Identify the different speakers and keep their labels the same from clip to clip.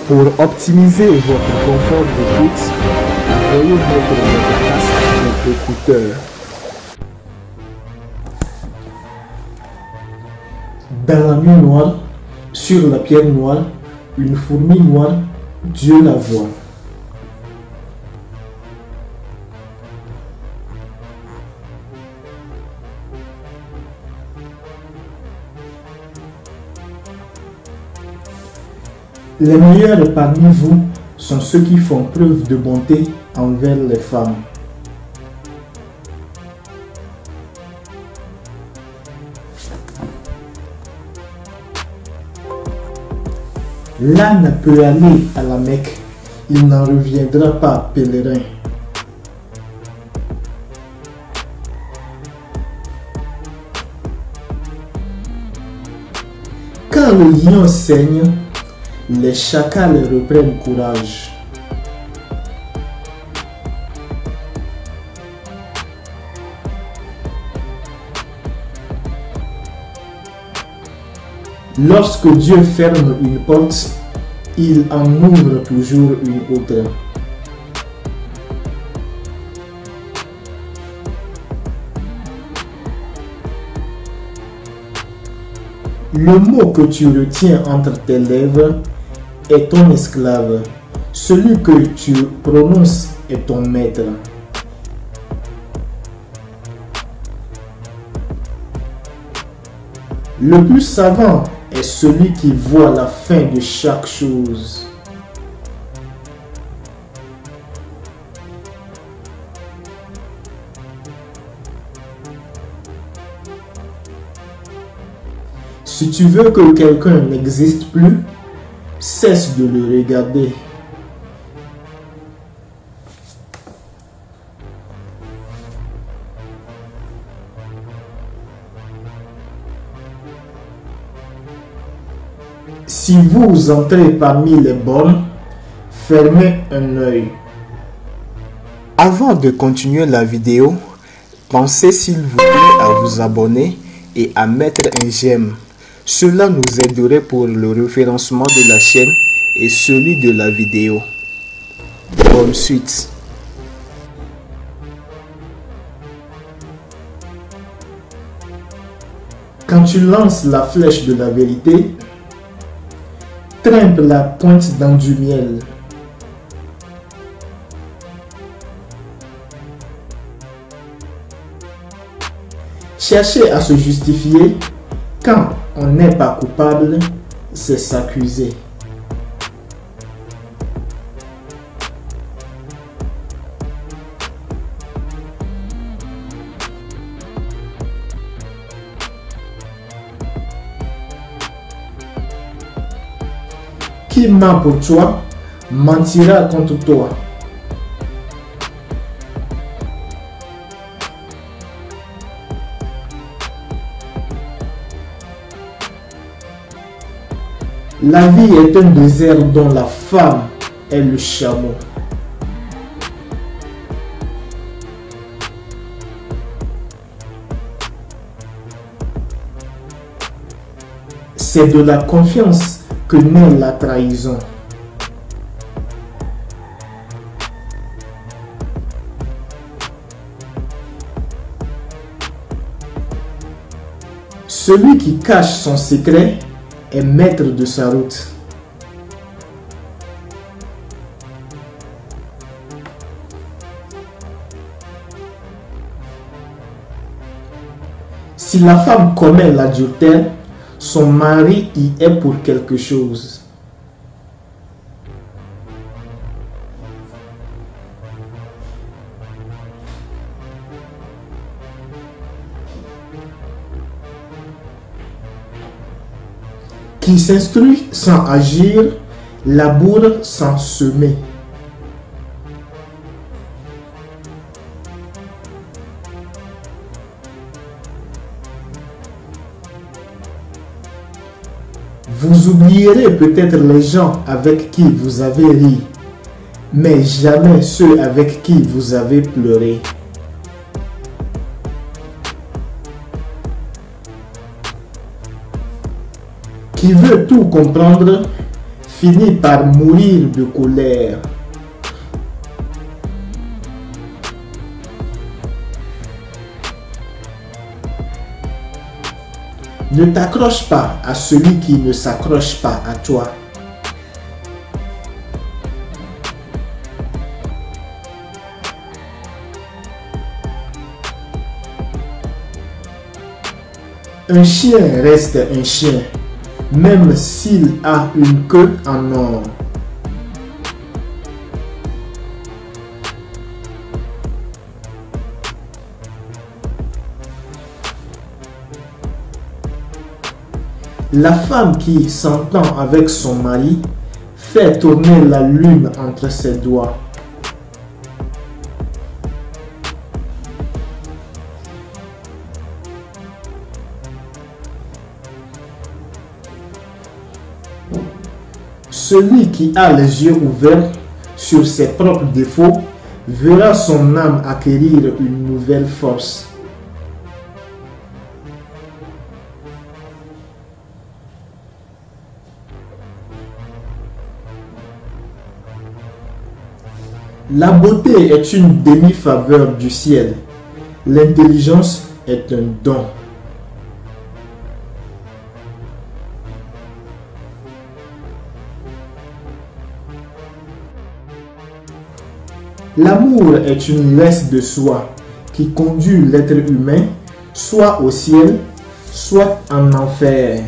Speaker 1: Pour optimiser votre confort d'écoute, veuillez mettre votre casque avec écouteur. Dans la nuit noire, sur la pierre noire, une fourmi noire, Dieu la voit. Les meilleurs parmi vous sont ceux qui font preuve de bonté envers les femmes. L'âne peut aller à la Mecque, il n'en reviendra pas pèlerin. Quand le lion saigne, les chacals reprennent courage. Lorsque Dieu ferme une porte, il en ouvre toujours une autre. Le mot que tu retiens entre tes lèvres est ton esclave. Celui que tu prononces est ton maître. Le plus savant est celui qui voit la fin de chaque chose. Si tu veux que quelqu'un n'existe plus, cesse de le regarder. Si vous entrez parmi les bonnes, fermez un œil. Avant de continuer la vidéo, pensez s'il vous plaît à vous abonner et à mettre un j'aime. Cela nous aiderait pour le référencement de la chaîne et celui de la vidéo. Bonne suite. Quand tu lances la flèche de la vérité, trempe la pointe dans du miel. Chercher à se justifier quand on n'est pas coupable, c'est s'accuser. Qui ment pour toi, mentira contre toi. La vie est un désert dont la femme est le chameau. C'est de la confiance que naît la trahison. Celui qui cache son secret est maître de sa route. Si la femme commet l'adultère, son mari y est pour quelque chose. Qui s'instruit sans agir, laboure sans semer. Vous oublierez peut-être les gens avec qui vous avez ri, mais jamais ceux avec qui vous avez pleuré. Qui veut tout comprendre finit par mourir de colère. Ne t'accroche pas à celui qui ne s'accroche pas à toi. Un chien reste un chien, même s'il a une queue en or. La femme qui s'entend avec son mari fait tourner la lune entre ses doigts. Celui qui a les yeux ouverts sur ses propres défauts verra son âme acquérir une nouvelle force. La beauté est une demi-faveur du ciel. L'intelligence est un don. L'amour est une laisse de soie qui conduit l'être humain soit au ciel, soit en enfer.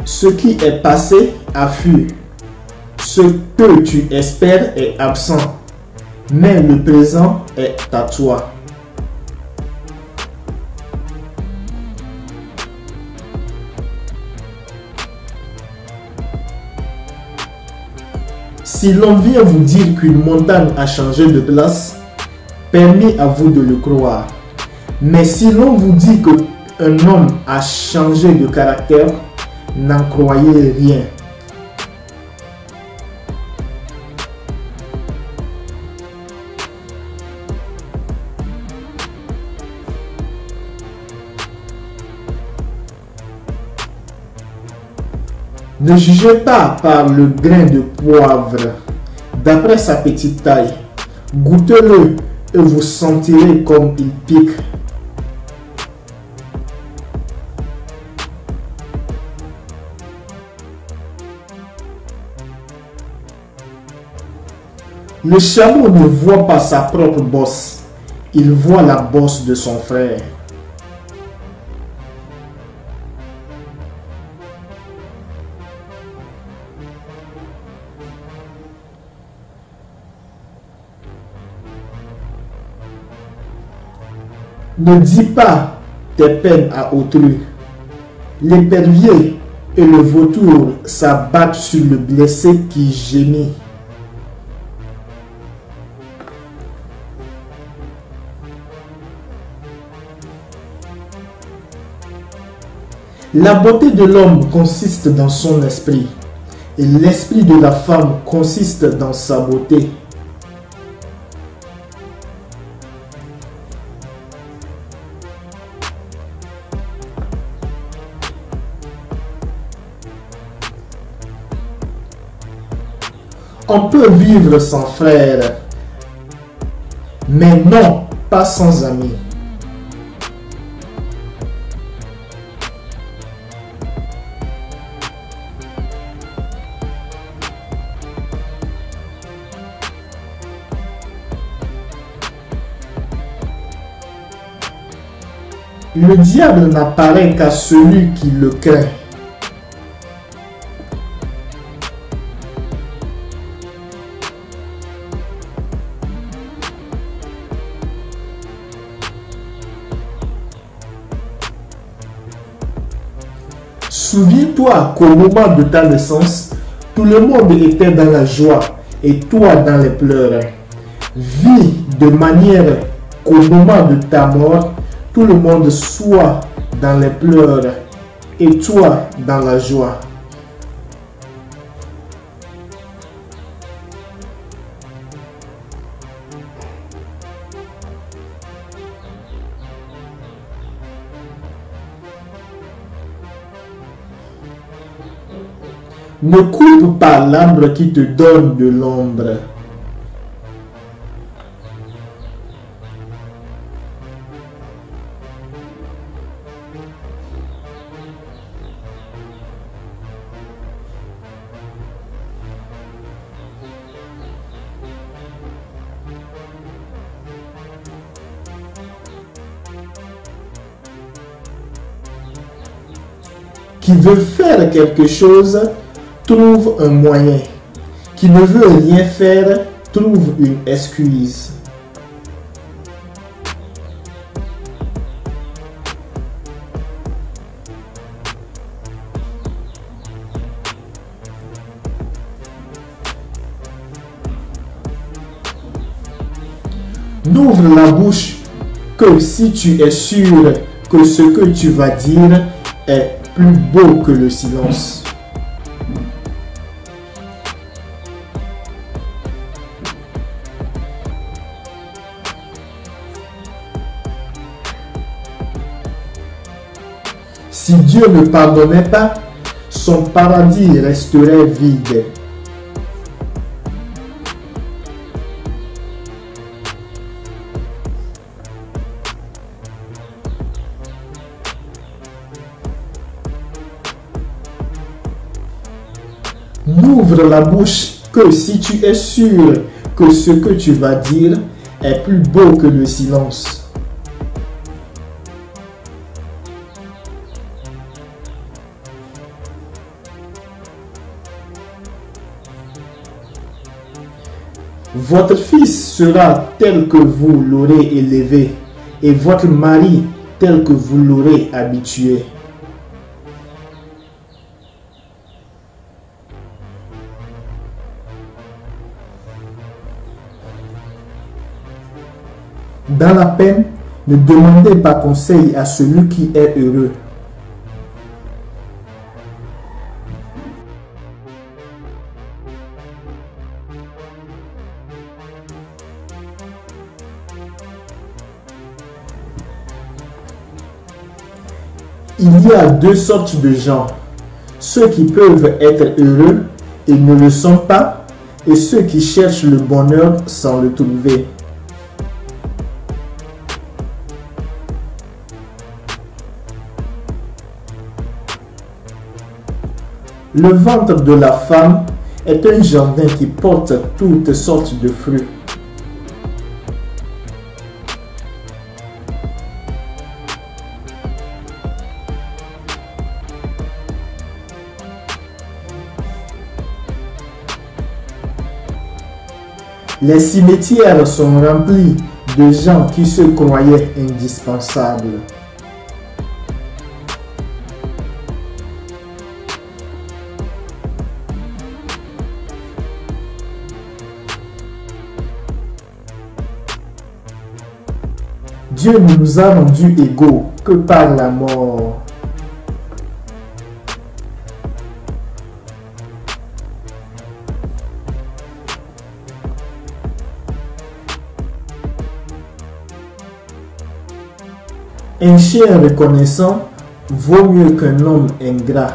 Speaker 1: Ce qui est passé a fui. Ce que tu espères est absent, mais le présent est à toi. Si l'on vient vous dire qu'une montagne a changé de place, permis à vous de le croire. Mais si l'on vous dit qu'un homme a changé de caractère, n'en croyez rien. Ne jugez pas par le grain de poivre, d'après sa petite taille. Goûtez-le et vous sentirez comme il pique. Le chameau ne voit pas sa propre bosse, il voit la bosse de son frère. Ne dis pas tes peines à autrui. L'épervier et le vautour s'abattent sur le blessé qui gémit. La beauté de l'homme consiste dans son esprit, et l'esprit de la femme consiste dans sa beauté. On peut vivre sans frère, mais non pas sans amis. Le diable n'apparaît qu'à celui qui le craint. Souviens-toi qu'au moment de ta naissance, tout le monde était dans la joie et toi dans les pleurs. Vis de manière qu'au moment de ta mort, tout le monde soit dans les pleurs et toi dans la joie. Ne coupe pas l'arbre qui te donne de l'ombre. Qui veut faire quelque chose, trouve un moyen. Qui ne veut rien faire, trouve une excuse. N'ouvre la bouche que si tu es sûr que ce que tu vas dire est plus beau que le silence. Si Dieu ne pardonnait pas, son paradis resterait vide. N'ouvre la bouche que si tu es sûr que ce que tu vas dire est plus beau que le silence. Votre fils sera tel que vous l'aurez élevé, et votre mari tel que vous l'aurez habitué. Dans la peine, ne demandez pas conseil à celui qui est heureux. Il y a deux sortes de gens, ceux qui peuvent être heureux et ne le sont pas, et ceux qui cherchent le bonheur sans le trouver. Le ventre de la femme est un jardin qui porte toutes sortes de fruits. Les cimetières sont remplis de gens qui se croyaient indispensables. Dieu ne nous a rendus égaux que par la mort. Un chien reconnaissant vaut mieux qu'un homme ingrat.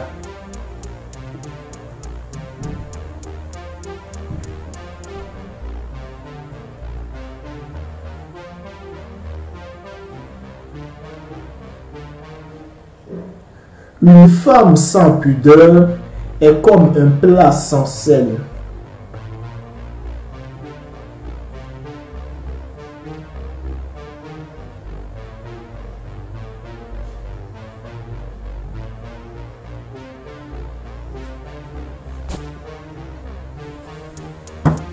Speaker 1: Une femme sans pudeur est comme un plat sans sel.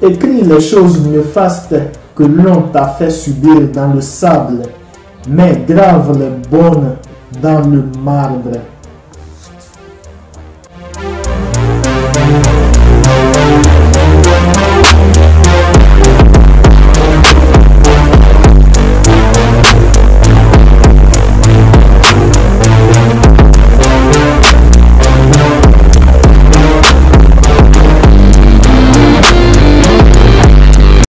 Speaker 1: Écris les choses néfastes que l'on t'a fait subir dans le sable, mais grave les bonnes dans le marbre.